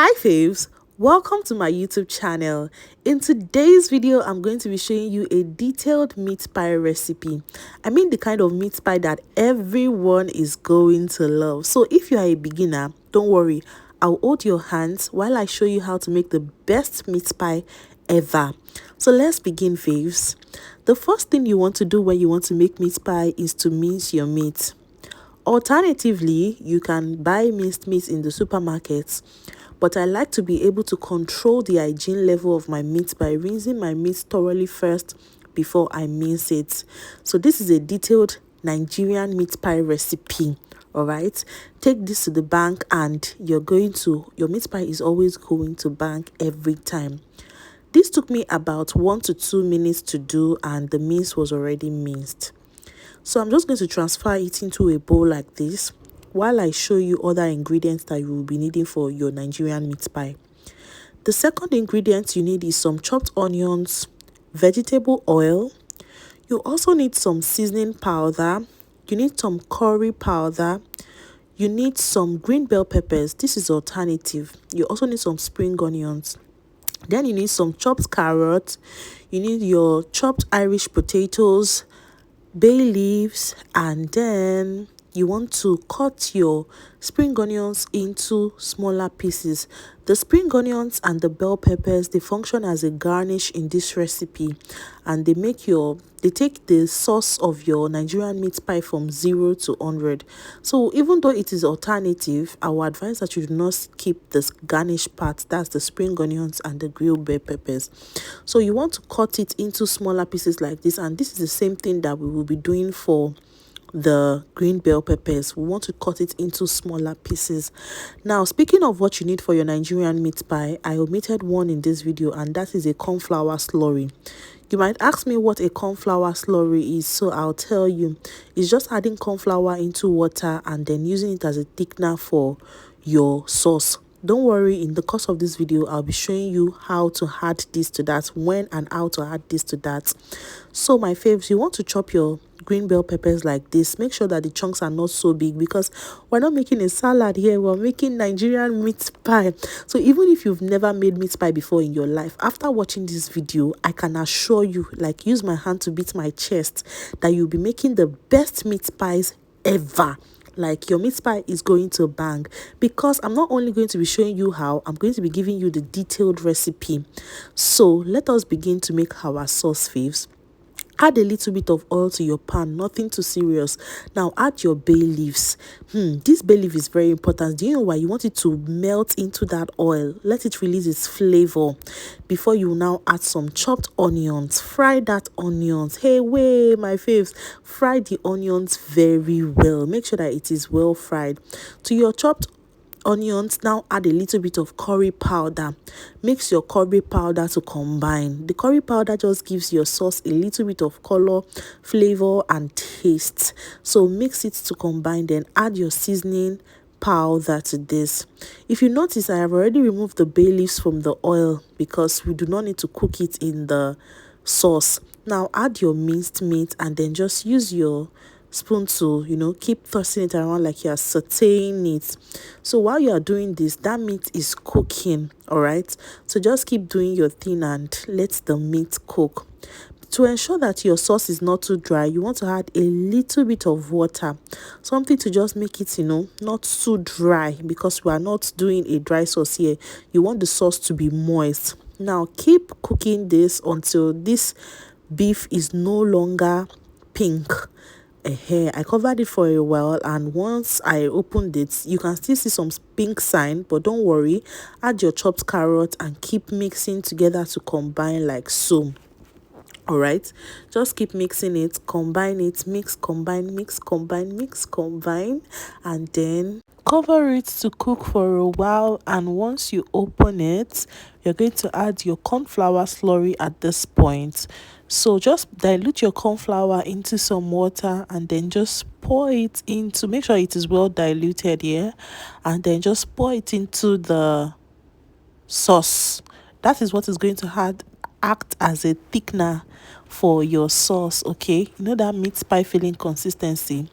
Hi faves, welcome to my YouTube channel. In today's video, I'm going to be showing you a detailed meat pie recipe. I mean the kind of meat pie that everyone is going to love. So if you are a beginner, don't worry, I'll hold your hands while I show you how to make the best meat pie ever. So let's begin faves. The first thing you want to do when you want to make meat pie is to mince your meat. Alternatively, you can buy minced meat in the supermarkets, but I like to be able to control the hygiene level of my meat by rinsing my meat thoroughly first before I mince it. So this is a detailed Nigerian meat pie recipe. All right, take this to the bank and your meat pie is always going to bank every time. This took me about 1 to 2 minutes to do, and the mince was already minced. So I'm just going to transfer it into a bowl like this while I show you other ingredients that you will be needing for your Nigerian meat pie. The second ingredient you need is some chopped onions, vegetable oil. You also need some seasoning powder. You need some curry powder. You need some green bell peppers. This is alternative. You also need some spring onions. Then you need some chopped carrots. You need your chopped Irish potatoes, bay leaves, and then you want to cut your spring onions into smaller pieces. The spring onions and the bell peppers, they function as a garnish in this recipe, and they take the sauce of your Nigerian meat pie from 0 to 100. So even though it is alternative, I would advise that you do not skip this garnish part, that's the spring onions and the grilled bell peppers. So you want to cut it into smaller pieces like this, and this is the same thing that we will be doing for the green bell peppers. We want to cut it into smaller pieces. Now, speaking of what you need for your Nigerian meat pie, I omitted one in this video, and that is a corn flour slurry. You might ask me what a corn flour slurry is, so I'll tell you. It's just adding corn flour into water and then using it as a thickener for your sauce. Don't worry, in the course of this video, I'll be showing you how to add this to that, when and how to add this to that. So my faves, you want to chop your green bell peppers like this. Make sure that the chunks are not so big, because we're not making a salad here, we're making Nigerian meat pie. So even if you've never made meat pie before in your life, after watching this video, I can assure you, like, use my hand to beat my chest, that you'll be making the best meat pies ever. Like, your meat pie is going to bang, because I'm not only going to be showing you how, I'm going to be giving you the detailed recipe. So let us begin to make our sauce, faves. Add a little bit of oil to your pan, nothing too serious. Now add your bay leaves. This bay leaf is very important. Do you know why? You want it to melt into that oil, let it release its flavor before you now add some chopped onions. Fry that onions. Hey, way, my faves, fry the onions very well. Make sure that it is well fried. To your chopped onions, now add a little bit of curry powder. Mix your curry powder to combine. The curry powder just gives your sauce a little bit of color, flavor, and taste. So mix it to combine, then add your seasoning powder to this. If you notice, I have already removed the bay leaves from the oil because we do not need to cook it in the sauce. Now add your minced meat and then just use your spoon to keep tossing it around like you're sauteing it. So while you are doing this, that meat is cooking. All right, so just keep doing your thing and let the meat cook. To ensure that your sauce is not too dry, you want to add a little bit of water, something to just make it not too dry, because we are not doing a dry sauce here. You want the sauce to be moist. Now keep cooking this until this beef is no longer pink. I covered it for a while, and once I opened it, you can still see some pink sign, but don't worry. Add your chopped carrot and keep mixing together to combine like so. All right, just keep mixing it, combine it, mix, combine, mix, combine, mix, combine, and then cover it to cook for a while. And once you open it, you're going to add your corn flour slurry at this point. So just dilute your corn flour into some water and then just pour it into, make sure it is well diluted here, and then just pour it into the sauce. That is what is going to act as a thickener for your sauce. Okay, you know that meat pie filling consistency,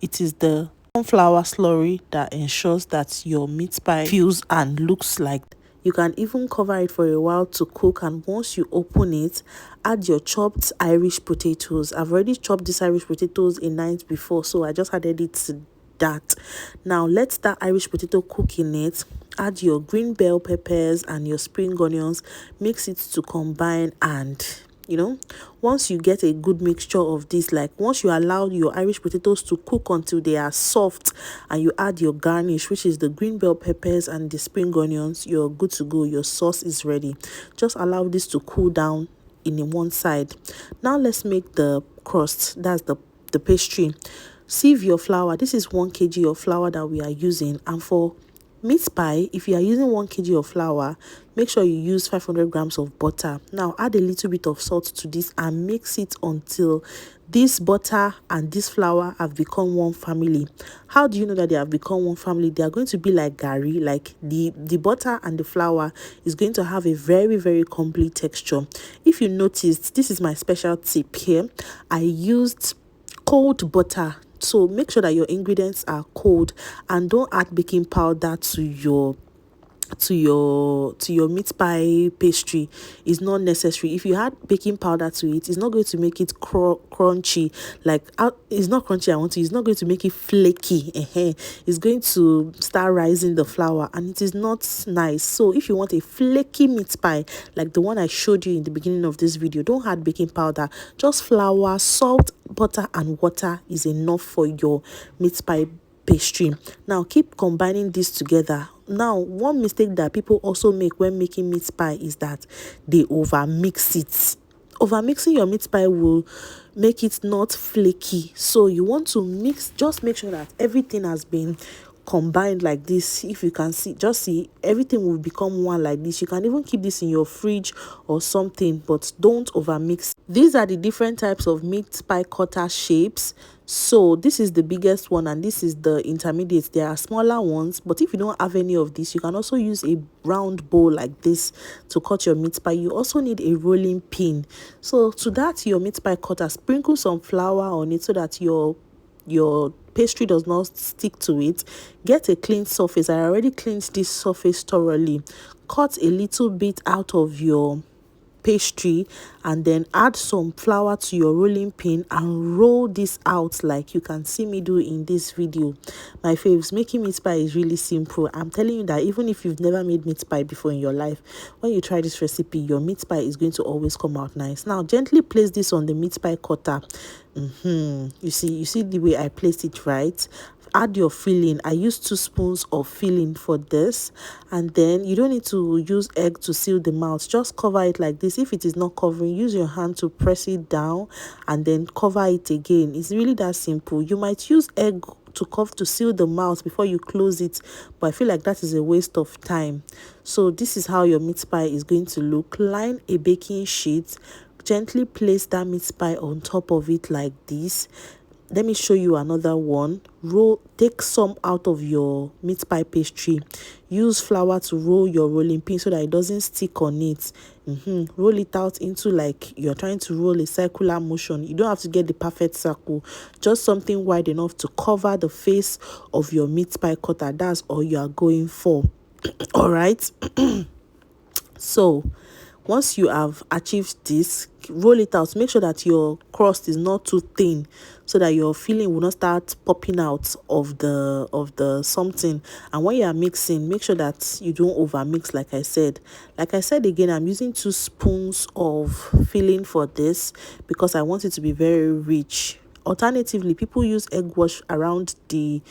it is the Flour slurry that ensures that your meat pie feels and looks like. You can even cover it for a while to cook, and once you open it, add your chopped Irish potatoes. I've already chopped these Irish potatoes a night before, so I just added it to that. Now let that Irish potato cook in it. Add your green bell peppers and your spring onions, mix it to combine, and once you get a good mixture of this, like once you allow your Irish potatoes to cook until they are soft, and you add your garnish, which is the green bell peppers and the spring onions, you're good to go. Your sauce is ready. Just allow this to cool down in one side. Now let's make the crust. That's the pastry. Sieve your flour. This is 1 kg of flour that we are using, and for meat pie, if you are using 1 kg of flour, make sure you use 500 grams of butter. Now add a little bit of salt to this and mix it until this butter and this flour have become one family. How do you know that they have become one family? They are going to be like gari. Like the butter and the flour is going to have a very, very complete texture. If you noticed, this is my special tip here. I used cold butter, so make sure that your ingredients are cold, and don't add baking powder to your meat pie pastry. Is not necessary. If you add baking powder to it, it's not going to make it crunchy. Like it's not crunchy. It's not going to make it flaky. It's going to start rising the flour, and it is not nice. So if you want a flaky meat pie like the one I showed you in the beginning of this video, don't add baking powder. Just flour, salt, butter and water is enough for your meat pie pastry. Now keep combining this together. Now one mistake that people also make when making meat pie is that they over mix it. Over mixing your meat pie will make it not flaky. So you want to just make sure that everything has been combined like this. If you can see, just see, everything will become one like this. You can even keep this in your fridge or something, but don't over mix. These are the different types of meat pie cutter shapes. So this is the biggest one, and this is the intermediate. There are smaller ones, but if you don't have any of this, you can also use a round bowl like this to cut your meat pie. You also need a rolling pin. So to that, your meat pie cutter, sprinkle some flour on it so that your pastry does not stick to it. Get a clean surface. I already cleaned this surface thoroughly. Cut a little bit out of your pastry, and then add some flour to your rolling pin and roll this out like you can see me do in this video. My faves, making meat pie is really simple. I'm telling you that even if you've never made meat pie before in your life, when you try this recipe, your meat pie is going to always come out nice. Now gently place this on the meat pie cutter. You see the way I placed it, right? Add your filling. I use 2 spoons of filling for this, and then you don't need to use egg to seal the mouth. Just cover it like this. If it is not covering, use your hand to press it down and then cover it again. It's really that simple. You might use egg to seal the mouth before you close it, but I feel like that is a waste of time. So this is how your meat pie is going to look. Line a baking sheet, gently place that meat pie on top of it like this. Let me show you another one. Take some out of your meat pie pastry. Use flour to roll your rolling pin so that it doesn't stick on it. Roll it out into like you're trying to roll a circular motion. You don't have to get the perfect circle, just something wide enough to cover the face of your meat pie cutter. That's all you are going for. All right. So once you have achieved this, roll it out. Make sure that your crust is not too thin so that your filling will not start popping out of the something. And when you are mixing, make sure that you don't over mix. Like I said again, I'm using 2 spoons of filling for this because I want it to be very rich. Alternatively, people use egg wash around the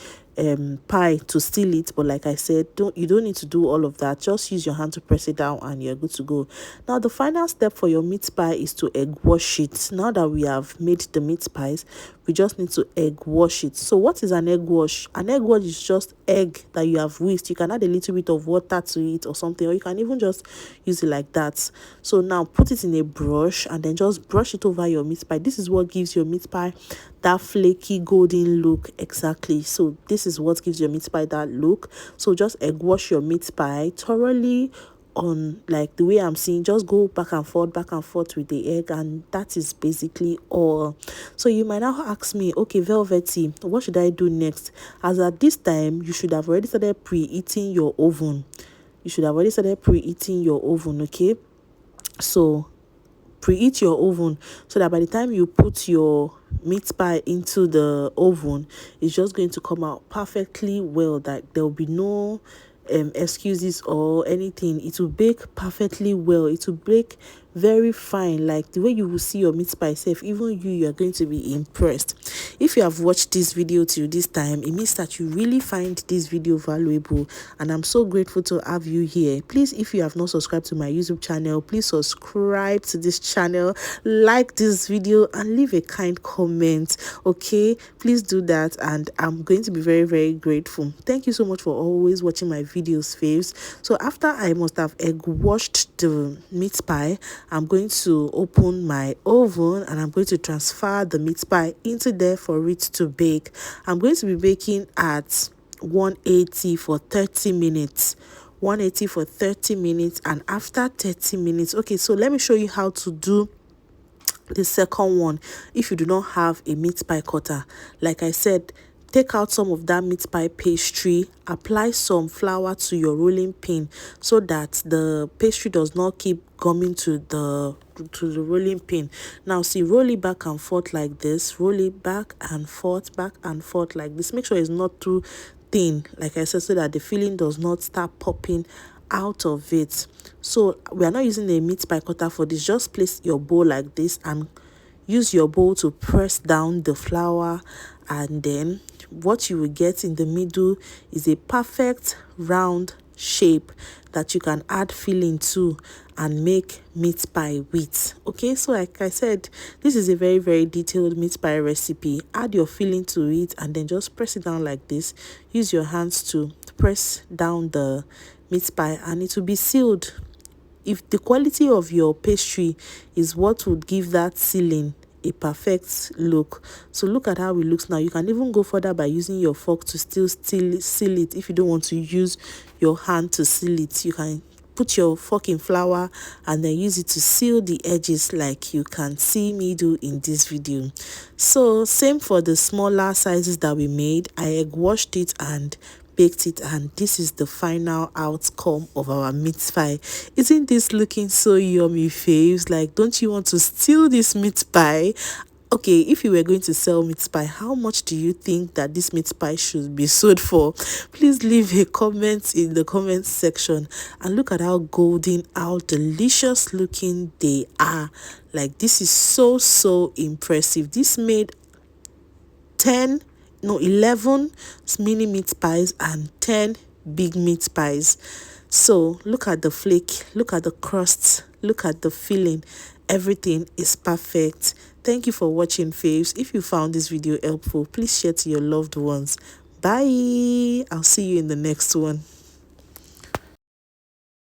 pie to seal it, but like I said, you don't need to do all of that. Just use your hand to press it down and you're good to go. Now the final step for your meat pie is to egg wash it. Now that we have made the meat pies, we just need to egg wash it. So what is an egg wash? An egg wash is just egg that you have whisked. You can add a little bit of water to it or something, or you can even just use it like that. So now put it in a brush and then just brush it over your meat pie. This is what gives your meat pie that flaky golden look. Exactly. So this is what gives your meat pie that look. So just egg wash your meat pie thoroughly. on like the way I'm seeing, just go back and forth with the egg, and that is basically all. So you might now ask me, okay, Velvety, what should I do next? As at this time, you should have already started preheating your oven. Okay? So preheat your oven so that by the time you put your meat pie into the oven, it's just going to come out perfectly well, that there will be no excuses or anything. It will bake perfectly well. It will bake very fine, like the way you will see your meat pie self. Even you are going to be impressed. If you have watched this video till this time, it means that you really find this video valuable, and I'm so grateful to have you here. Please, if you have not subscribed to my YouTube channel, please subscribe to this channel, like this video, and leave a kind comment. Okay, please do that, and I'm going to be very, very grateful. Thank you so much for always watching my videos, faves. So after I must have egg washed the meat pie, I'm going to open my oven and I'm going to transfer the meat pie into there for it to bake. I'm going to be baking at 180 for 30 minutes. 180 for 30 minutes, and after 30 minutes, okay, so let me show you how to do the second one. If you do not have a meat pie cutter, like I said, take out some of that meat pie pastry, apply some flour to your rolling pin so that the pastry does not keep coming to the rolling pin. Now see, roll it back and forth like this, roll it back and forth like this. Make sure it's not too thin, like I said, so that the filling does not start popping out of it. So we are not using a meat pie cutter for this. Just place your bowl like this and use your bowl to press down the flour, and then what you will get in the middle is a perfect round shape that you can add filling to and make meat pie with. Okay, so like I said, this is a very, very detailed meat pie recipe. Add your filling to it and then just press it down like this. Use your hands to press down the meat pie and it will be sealed. If the quality of your pastry is what would give that sealing a perfect look, so look at how it looks now. You can even go further by using your fork to still seal it. If you don't want to use your hand to seal it, you can put your fork in flour and then use it to seal the edges, like you can see me do in this video. So same for the smaller sizes that we made. I egg washed it and baked it, and this is the final outcome of our meat pie. Isn't this looking so yummy, faves? Like, don't you want to steal this meat pie? Okay, if you were going to sell meat pie, how much do you think that this meat pie should be sold for? Please leave a comment in the comment section. And look at how golden, how delicious looking they are. Like, this is so impressive. This made 11 mini meat pies and 10 big meat pies. So look at the flake, look at the crust, look at the filling. Everything is perfect. Thank you for watching, faves. If you found this video helpful, please share to your loved ones. Bye. I'll see you in the next one.